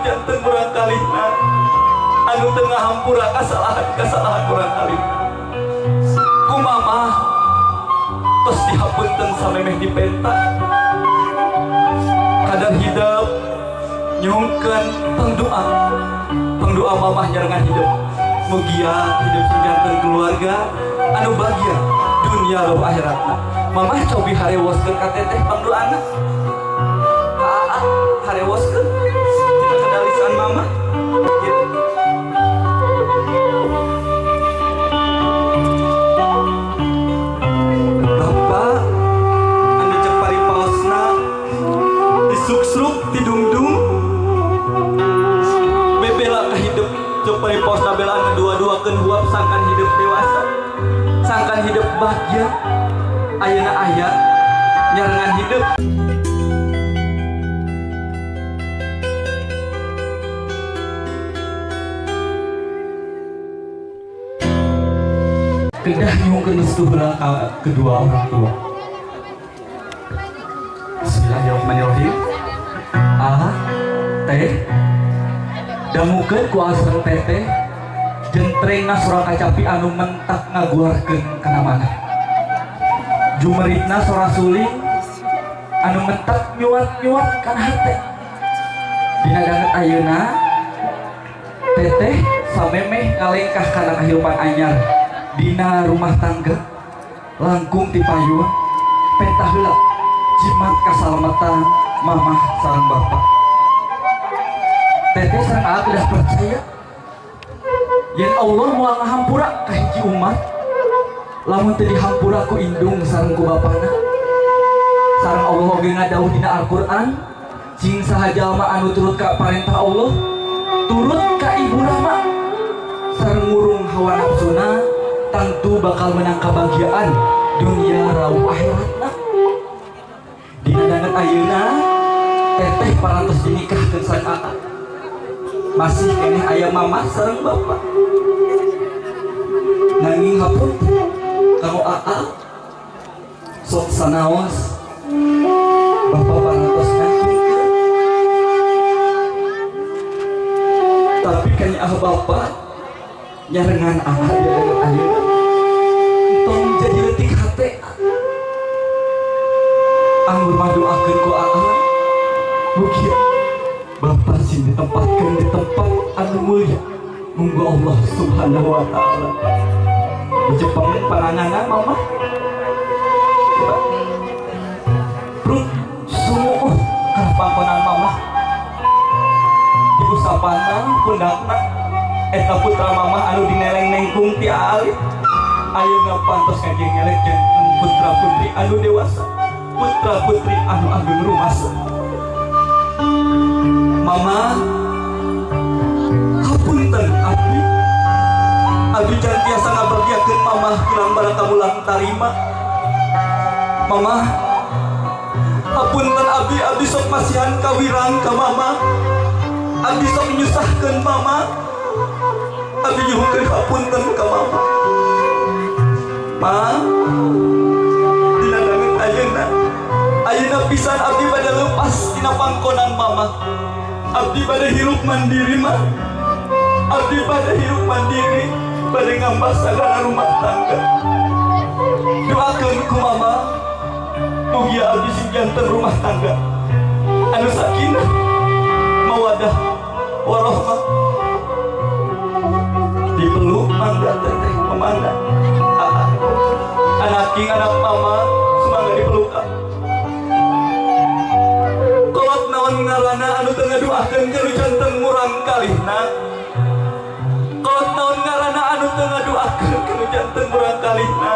janten kurang kalihna anu tengah hampura kasalahan kurang kalihna ku mamah tos dihapunten samemeh dipenta kadar hidup nyungkeun pangdoa mamah nyarengan hidup mugia hidup janten keluarga anu bahagia dunia lalu akhiratna mamah cobi harewoskeun ka teteh pangdoana harewoskeun tina kedalisan mamah gitu. Bapak anu cek paripaosna disuksruk didungdung bebela ka hidup cek paripaosna belaan dua-duakeun huap sangkan hidup dewasa sangkan hidup bahagia ayeuna aya nyarengan hidup kedah nyungkeun restu heula kedua orang tua. Bismillahirrahmanirrahim. Teh damukeun ku asal teteh jentrengna sora kacapi anu mentak ngaguarkeun kana maneh. Jumeritna sora suling anu mentak nyuat-nyuat kana hate. Dina danget ayeuna teteh samemeh ngalengkah kana kahirupan anyar dina rumah tangga langkung ti payun penta heula jimat kasalamatan mamah sareng bapak. Teteh sareng aa kedah percaya yen Allah moal ngahampura ka hiji umat lamun teu dihampura ku indung sareng ku bapana. Sareng Allah oge ngadawuh dina Al-Qur'an cing saha jalma anu turut ka parentah Allah turut ka ibuna mah sareng ngurung hawa nafsuna tentu bakal menang kebahagiaan dunia rauh akhiratna. Dina danget ayeuna teteh parantos dinikahkeun sareng aa masih keneh aya mamah sareng bapak nanging hapun kanggo aa sok sanaos bapak parantos ngangkungkeun tapi kanya bapak nyarengan anak dia dengan ayeuna tong jadi leutik hate anggur madoakeun ku aa mugia bapak sing ditempatkeun di tempat anu mulia munggu Allah subhanahu wa ta'ala Jepang pananganan mama Brut sumuh kana pangkonan mama diusapana pundakna eta putra mamah anu dineleng-nengkung ti alif ayeuna pantos ngajengelek janten putra putri anu dewasa putra putri anu anggun rumasa. Mama hapunten abdi jantiasa ngabagyakeun mamah kirang baraka mulang tarima. Mama hapunten abdi sok masihan kawirang ka mama abdi sok nyusahkeun mama abdi nyuhkeun hapunten ka mama. Ma dina danget ayeuna pisan abdi bade leupas tina pangkonan mama abdi bade hirup mandiri mah abdi bade hirup mandiri bade ngambah sagala rumah tangga. Doakeun ku mama mugia abdi sing janten rumah tangga anu sakinah mawadah warahmah dipeluk mangga teteh memanda anak king anak mama semangga dipeluk kolot naon ngarana anu teu ngadoakeun kanu janten murang kalihna kolot naon ngarana anu teu ngadoakeun kanu janten murang kalihna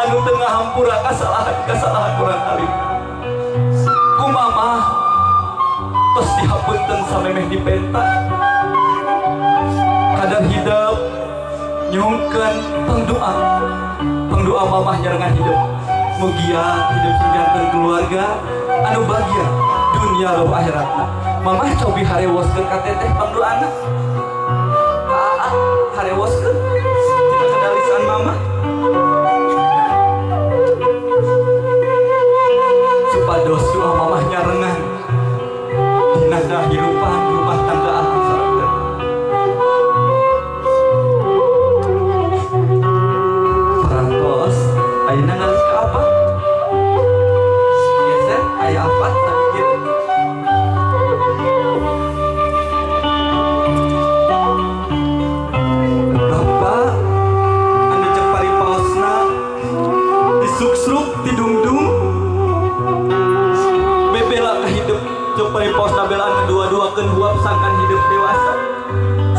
anu teu ngahampura kasalahan kurang kalihna ku mamah tos dihapunten samemeh dipenta kadar hidup nyungkeun pangdoa mamah nyarengan hidup mugia hidup janten keluarga anu bahagia dunia lalu akhiratna mamah cobi harewoskeun ka teteh pangdoana harewoskeun tina kedalisan mamah supados doa mamah nyarengan dina kahirupan rumah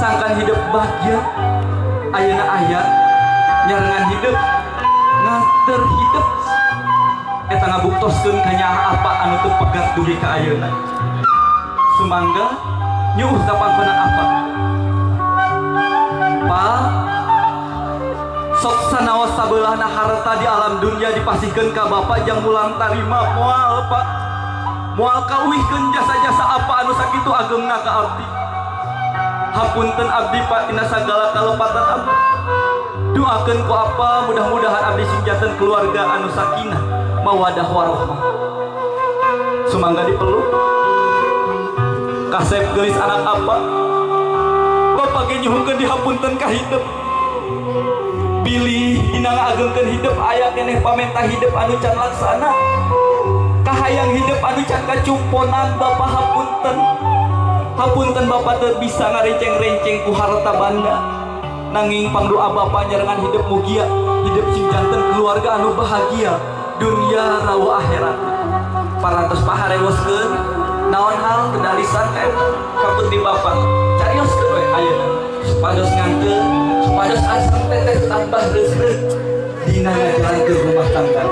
sangkan hidup bahagia ayeuna aya nyarengan hidup ngater hidup eta ngabuktoskeun kanya apa anu teu pegat dugi ka ayeuna sumangga nyuuh ka pangkonan apa Pak sok sanaos sabeulahna harta di alam dunia dipasihkeun ka Bapak jang mulang tarima moal Pak moal kauwihkeun jasa-jasa apa anu sakitu ageumna ka abdi hapunten abdi Pak tina sagala kalepatan abdi doakeun ku apa mudah-mudahan abdi sinjaten keluarga anu sakinah mawadah warahmah sumangga dipeluk kasep geulis anak apa Bapak ge nyuhungkeun dihapunten ka hidup pilih dina ngagengkeun hidup aya keneh pamenta hidup anu can laksana kahayang hidup anu can kacumponan Bapak hapunten Bapak teu bisa ngarenceng-renceng ku harta banda nanging pangdoa Bapak nyarengan hidup mugia hidup sing janten keluarga anu bahagia dunia rawa akhirat parantos paharewoskeun naon hal kendalisan ka putri Bapak carioskeun we ayeuna supados ngangkeun supados asem teteh tambah reusreut dina ngajalankeun rumah tangga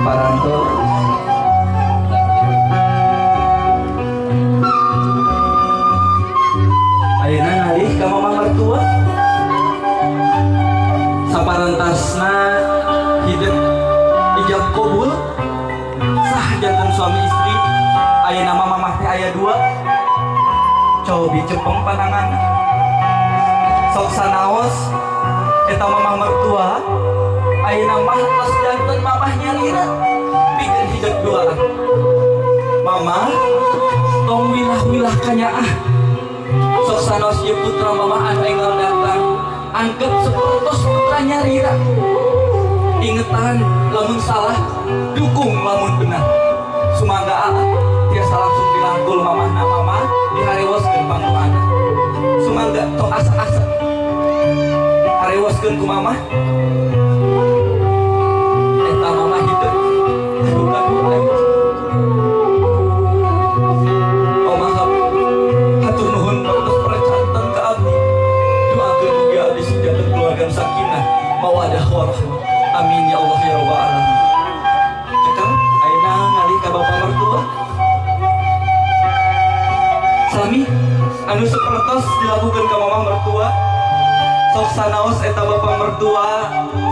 parantos ayeuna ngalih ka mama mertua saparantasna hidup ijab kabul sah janten suami istri ayeuna mama mah teh aya dua cobi cepeng panangan sok sanaos eta mama mertua ayeuna mah tos janten mamah nyalira pikeun hidup duaan mama tong wilah-wilah kanyaah sok sanaos ieu putra mama anu enggal datang anggap sepertos putra nyarira ingetan lamun salah dukung lamun benar sumangga tiasa langsung dilangkul mamahna mama diharewoskeun pangdoana sumangga tong asa-asa harewoskeun ku mamah eta mama hidup duka-duka omah hatur nuhun pantos percanten ka abdi doakeun mugi abdi sinjakeun keluarga sakinah mawadah warahmah amin ya Allah ya rabbal alamin cekang ayeuna ngalih ka Bapak mertua sami anu sapertos dilakukeun ka mama mertua sok sanaos eta Bapak mertua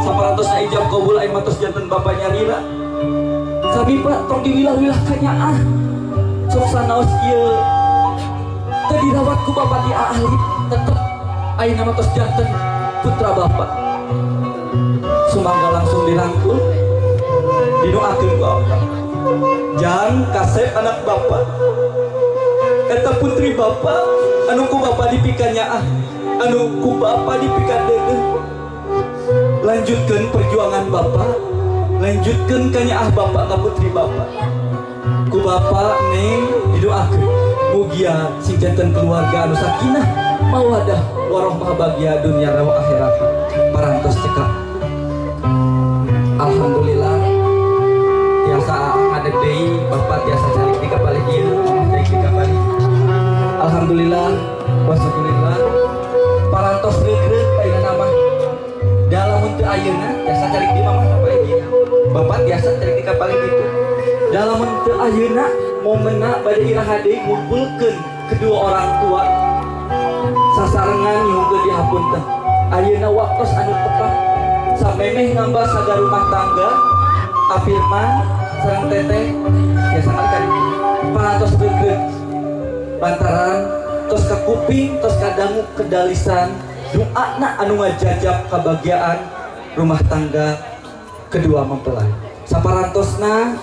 sapertosna ijab kabul aya matos janten Bapak nyarira sami Pak tong diwilah-wilah kanyaah sok sanaos ieu teu dirawat ku Bapak di ahli tetep ayeuna matos janten putra Bapak sumangga langsung dirangkul didoakeun ku Allah jang kasep anak Bapak eta putri Bapak anu ku Bapak dipikan nyaah anu ku Bapak dipikan deungeuh lanjutkeun perjuangan Bapak lanjutkeun ka nyaah Bapak ka putri Bapak ku Bapak neng didoakeun mugia sing janten keluarga anu sakinah mawadah warahmah bahagia dunia rawa akhirat parantos cekak alhamdulillah tiasa ngadeg deui Bapak tiasa calik di kapal ieu calik di kapal alhamdulillah wasyukurillah parantos reug-reug ayeuna mah dalam untuk ayeuna tiasa calik di mamah kapal ieu Bapak tiasa calik di kapal itu dalam untuk ayeuna momenna bade iraha deui ngumpulkeun kedua orang tua sasarengan nyuhungkeun dihapunten ayeuna waktos anu tepat samemeh ngambah saga rumah tangga afirman sareng teteh biasa kali parantos reug-reug lantaran tos ka kuping tos ka dangu kedalisan doana anu ngajajab kabahagiaan rumah tangga kedua mempelai saparantosna